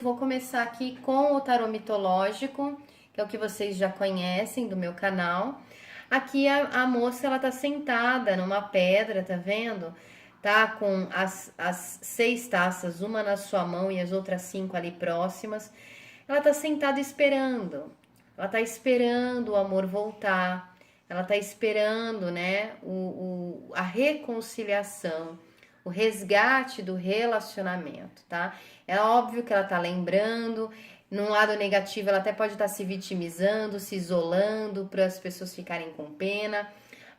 Vou começar aqui com o tarô mitológico, que é o que vocês já conhecem do meu canal. Aqui a moça, ela tá sentada numa pedra, tá vendo? Tá com as 6 taças, uma na sua mão e as outras 5 ali próximas. Ela tá sentada esperando. Ela tá esperando o amor voltar. Ela tá esperando, né, a reconciliação, o resgate do relacionamento, tá? É óbvio que ela tá lembrando. Num lado negativo, ela até pode estar se vitimizando, se isolando para as pessoas ficarem com pena,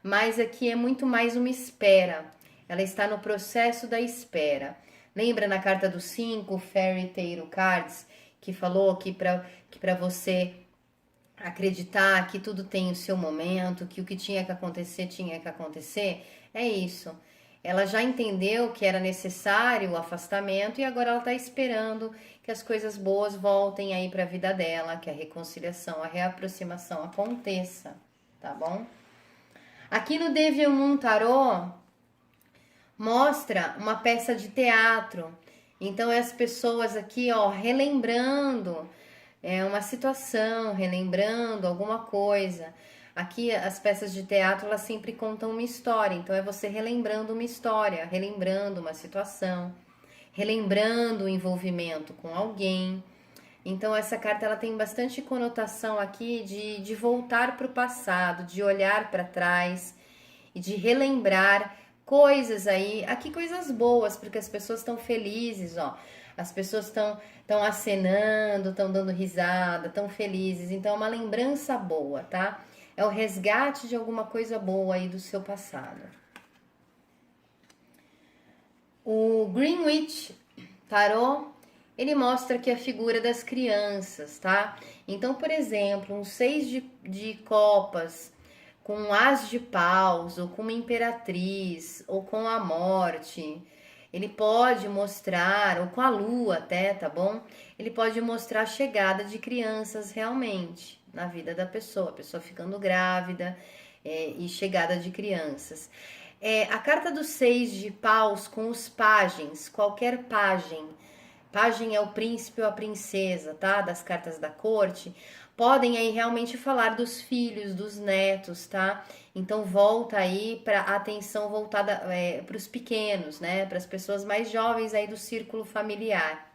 mas aqui é muito mais uma espera. Ela está no processo da espera. Lembra na carta dos 5 Fairy Tail Cards que falou que para você acreditar que tudo tem o seu momento, que o que tinha que acontecer? É isso. Ela já entendeu que era necessário o afastamento e agora ela está esperando que as coisas boas voltem aí para a vida dela, que a reconciliação, a reaproximação aconteça, tá bom? Aqui no Devil Moon Tarot mostra uma peça de teatro. Então, é as pessoas aqui, ó, relembrando uma situação, relembrando alguma coisa. Aqui, as peças de teatro, elas sempre contam uma história. Então, é você relembrando uma história, relembrando uma situação, relembrando o envolvimento com alguém. Então, essa carta, ela tem bastante conotação aqui de voltar para o passado, de olhar para trás e de relembrar coisas aí, aqui coisas boas, porque as pessoas estão felizes, ó. As pessoas estão acenando, estão dando risada, estão felizes. Então é uma lembrança boa, tá? É o resgate de alguma coisa boa aí do seu passado. O Greenwich Tarot, ele mostra aqui a figura das crianças, tá? Então, por exemplo, um 6 de copas com um as de paus, ou com uma imperatriz, ou com a morte, ele pode mostrar, ou com a lua até, tá bom? Ele pode mostrar a chegada de crianças realmente na vida da pessoa, a pessoa ficando grávida e chegada de crianças. A carta dos 6 de paus com os pajens, qualquer pajem, pajem é o príncipe ou a princesa, tá? Das cartas da corte, podem aí realmente falar dos filhos, dos netos, tá? Então volta aí para a atenção voltada para os pequenos, né? Para as pessoas mais jovens aí do círculo familiar.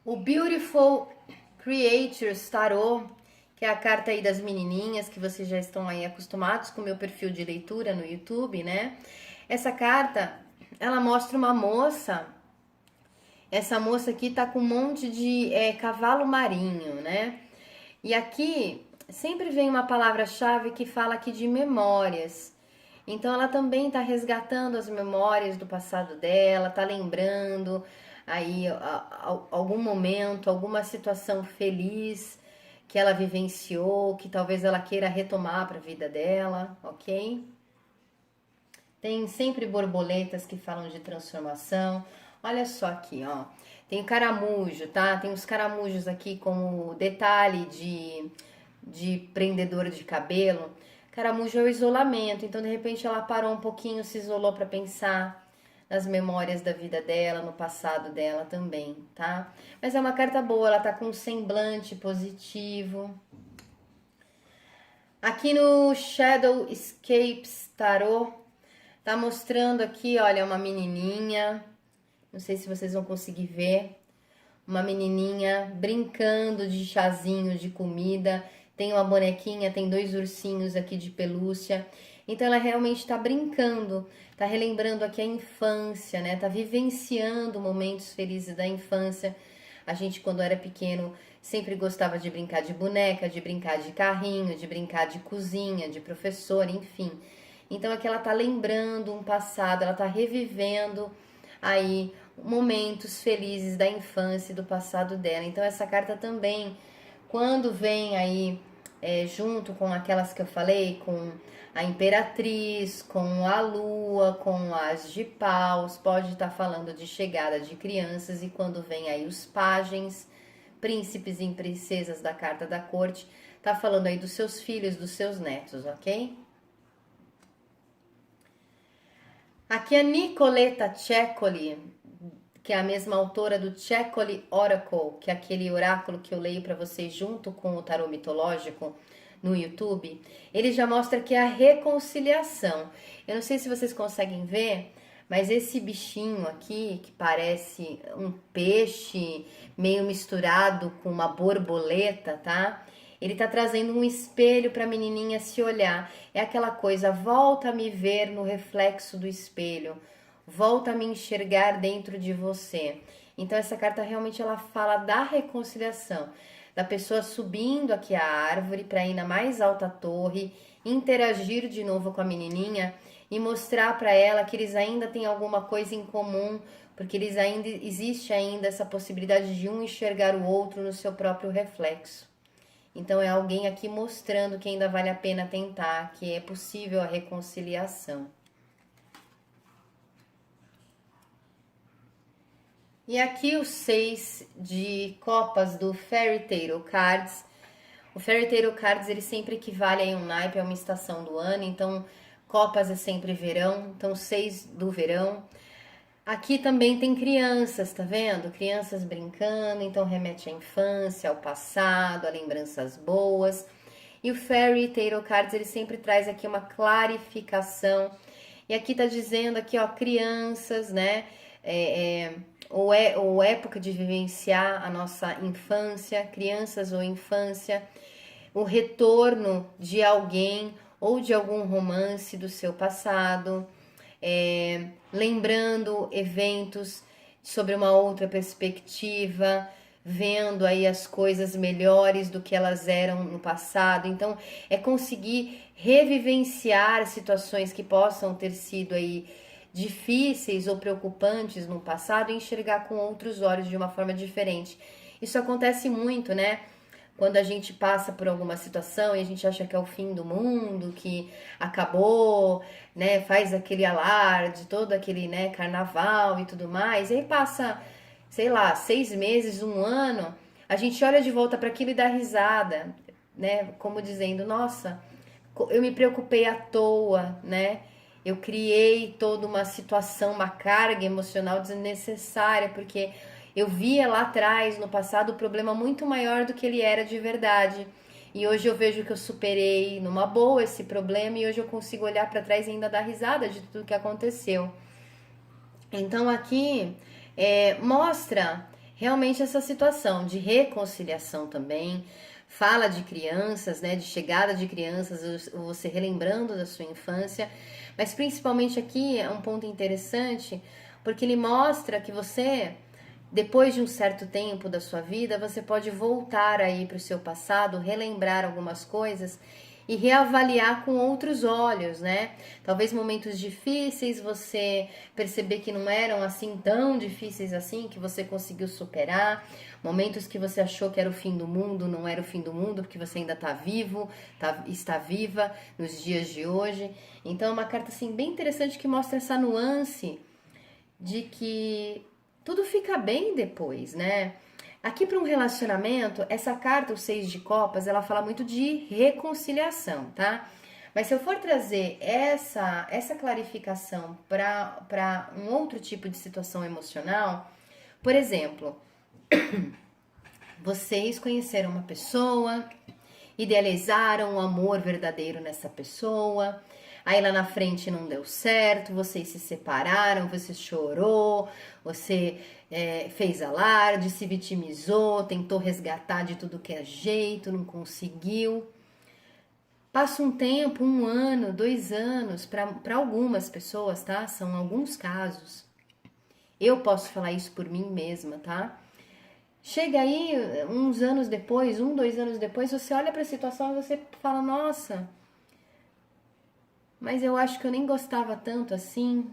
O Beautiful Creatures Tarot, que é a carta aí das menininhas, que vocês já estão aí acostumados com o meu perfil de leitura no YouTube, né? Essa carta, ela mostra uma moça. Essa moça aqui tá com um monte de cavalo marinho, né? E aqui sempre vem uma palavra-chave que fala aqui de memórias. Então ela também tá resgatando as memórias do passado dela, tá lembrando aí algum momento, alguma situação feliz que ela vivenciou, que talvez ela queira retomar para a vida dela, ok? Tem sempre borboletas que falam de transformação. Olha só aqui, ó. Tem caramujo, tá? Tem os caramujos aqui como detalhe de prendedor de cabelo. Caramujo é o isolamento. Então, de repente, ela parou um pouquinho, se isolou para pensar nas memórias da vida dela, no passado dela também, tá? Mas é uma carta boa, ela tá com um semblante positivo. Aqui no Shadow Escapes Tarot, tá mostrando aqui, olha, uma menininha. Não sei se vocês vão conseguir ver. Uma menininha brincando de chazinho, de comida. Tem uma bonequinha, tem 2 ursinhos aqui de pelúcia. Então ela realmente tá brincando, tá relembrando aqui a infância, né? Tá vivenciando momentos felizes da infância. A gente, quando era pequeno, sempre gostava de brincar de boneca, de brincar de carrinho, de brincar de cozinha, de professor, enfim. Então aqui ela tá lembrando um passado, ela tá revivendo aí momentos felizes da infância e do passado dela. Então essa carta também, quando vem aí junto com aquelas que eu falei, com a imperatriz, com a lua, com as de paus, pode estar falando de chegada de crianças, e quando vem aí os pajens, príncipes e princesas da carta da corte, tá falando aí dos seus filhos, dos seus netos, ok? Aqui a Nicoletta Cecoli, que é a mesma autora do Checkly Oracle, que é aquele oráculo que eu leio para vocês junto com o tarô mitológico no YouTube, ele já mostra que é a reconciliação. Eu não sei se vocês conseguem ver, mas esse bichinho aqui, que parece um peixe meio misturado com uma borboleta, tá? Ele tá trazendo um espelho para a menininha se olhar. É aquela coisa, volta a me ver no reflexo do espelho. Volta a me enxergar dentro de você. Então essa carta realmente ela fala da reconciliação, da pessoa subindo aqui a árvore para ir na mais alta torre, interagir de novo com a menininha e mostrar para ela que eles ainda têm alguma coisa em comum, porque existe ainda essa possibilidade de um enxergar o outro no seu próprio reflexo. Então é alguém aqui mostrando que ainda vale a pena tentar, que é possível a reconciliação. E aqui os 6 de copas do Fairy Tail Cards. O Fairy Tail Cards, ele sempre equivale a um naipe, a uma estação do ano. Então, copas é sempre verão. Então, 6 do verão. Aqui também tem crianças, tá vendo? Crianças brincando. Então, remete à infância, ao passado, a lembranças boas. E o Fairy Tail Cards, ele sempre traz aqui uma clarificação. E aqui tá dizendo aqui, ó, crianças, né? Ou época de vivenciar a nossa infância, crianças ou infância, o retorno de alguém ou de algum romance do seu passado, lembrando eventos sobre uma outra perspectiva, vendo aí as coisas melhores do que elas eram no passado. Então, é conseguir revivenciar situações que possam ter sido aí difíceis ou preocupantes no passado e enxergar com outros olhos de uma forma diferente. Isso acontece muito, né? Quando a gente passa por alguma situação e a gente acha que é o fim do mundo, que acabou, né? Faz aquele alarde, todo aquele, né, carnaval e tudo mais. E aí passa, sei lá, 6 meses, 1 ano, a gente olha de volta para aquilo e dá risada, né? Como dizendo, nossa, eu me preocupei à toa, né? Eu criei toda uma situação, uma carga emocional desnecessária, porque eu via lá atrás, no passado, o problema muito maior do que ele era de verdade. E hoje eu vejo que eu superei numa boa esse problema e hoje eu consigo olhar para trás e ainda dar risada de tudo que aconteceu. Então aqui mostra realmente essa situação de reconciliação também. Fala de crianças, né, de chegada de crianças, você relembrando da sua infância, mas principalmente aqui é um ponto interessante, porque ele mostra que você, depois de um certo tempo da sua vida, você pode voltar aí para o seu passado, relembrar algumas coisas e reavaliar com outros olhos, né? Talvez momentos difíceis você perceber que não eram assim tão difíceis assim, que você conseguiu superar. Momentos que você achou que era o fim do mundo, não era o fim do mundo, porque você ainda está vivo, está viva nos dias de hoje. Então é uma carta assim bem interessante que mostra essa nuance de que tudo fica bem depois, né? Aqui para um relacionamento, essa carta, o 6 de copas, ela fala muito de reconciliação, tá? Mas se eu for trazer essa clarificação para um outro tipo de situação emocional, por exemplo, vocês conheceram uma pessoa, idealizaram um amor verdadeiro nessa pessoa, aí lá na frente não deu certo, vocês se separaram, você chorou, você fez alarde, se vitimizou, tentou resgatar de tudo que é jeito, não conseguiu. Passa um tempo, 1 ano, 2 anos, para algumas pessoas, tá? São alguns casos. Eu posso falar isso por mim mesma, tá? Chega aí, uns anos depois, 1, 2 anos depois, você olha para a situação e você fala, nossa, mas eu acho que eu nem gostava tanto assim.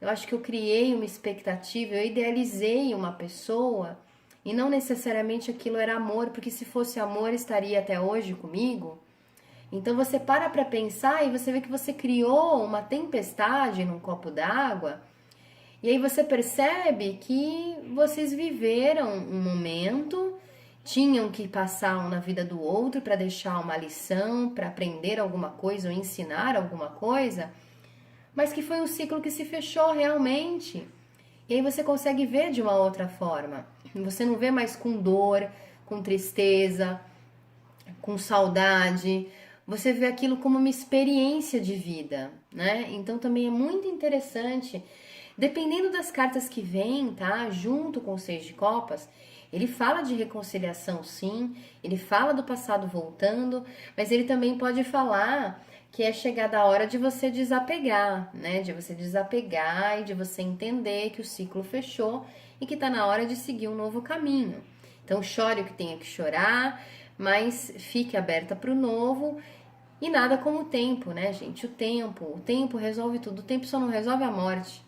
Eu acho que eu criei uma expectativa, eu idealizei uma pessoa e não necessariamente aquilo era amor, porque se fosse amor estaria até hoje comigo. Então você para pensar e você vê que você criou uma tempestade num copo d'água. E aí você percebe que vocês viveram um momento, tinham que passar um na vida do outro para deixar uma lição, para aprender alguma coisa ou ensinar alguma coisa, mas que foi um ciclo que se fechou realmente. E aí você consegue ver de uma outra forma. Você não vê mais com dor, com tristeza, com saudade. Você vê aquilo como uma experiência de vida, né? Então também é muito interessante. Dependendo das cartas que vêm, tá? Junto com o Seis de Copas, ele fala de reconciliação, sim. Ele fala do passado voltando, mas ele também pode falar que é chegada a hora de você desapegar, né? De você desapegar e de você entender que o ciclo fechou e que tá na hora de seguir um novo caminho. Então chore o que tenha que chorar, mas fique aberta para o novo. E nada como o tempo, né, gente? O tempo resolve tudo. O tempo só não resolve a morte.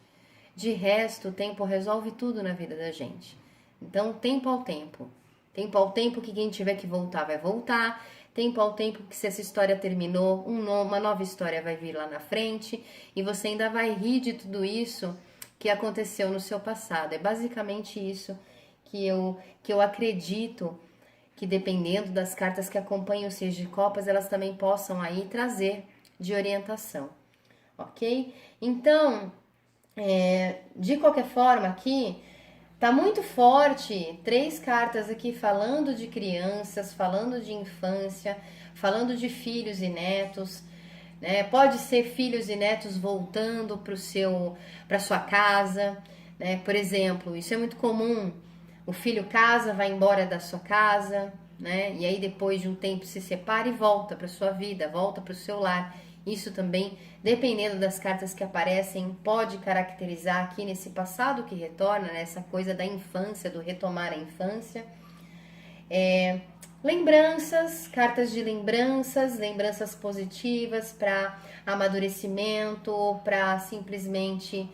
De resto, o tempo resolve tudo na vida da gente. Então, tempo ao tempo. Tempo ao tempo que quem tiver que voltar vai voltar. Tempo ao tempo que se essa história terminou, uma nova história vai vir lá na frente. E você ainda vai rir de tudo isso que aconteceu no seu passado. É basicamente isso que eu acredito que, dependendo das cartas que acompanham o Seis de Copas, elas também possam aí trazer de orientação, ok? Então, de qualquer forma aqui, tá muito forte, 3 cartas aqui falando de crianças, falando de infância, falando de filhos e netos, né? Pode ser filhos e netos voltando para sua casa, né? Por exemplo, isso é muito comum. O filho casa, vai embora da sua casa, né? E aí depois de um tempo se separa e volta para sua vida, volta para o seu lar. Isso também, dependendo das cartas que aparecem, pode caracterizar aqui nesse passado que retorna, né? Essa coisa da infância, do retomar a infância. Lembranças, cartas de lembranças positivas para amadurecimento, para simplesmente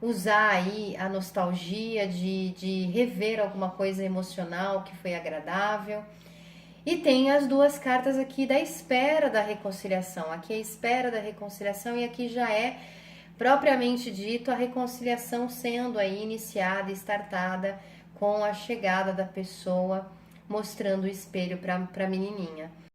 usar aí a nostalgia de rever alguma coisa emocional que foi agradável. E tem as 2 cartas aqui da espera da reconciliação. Aqui é a espera da reconciliação e aqui já é propriamente dito a reconciliação sendo aí iniciada e startada com a chegada da pessoa mostrando o espelho para a menininha.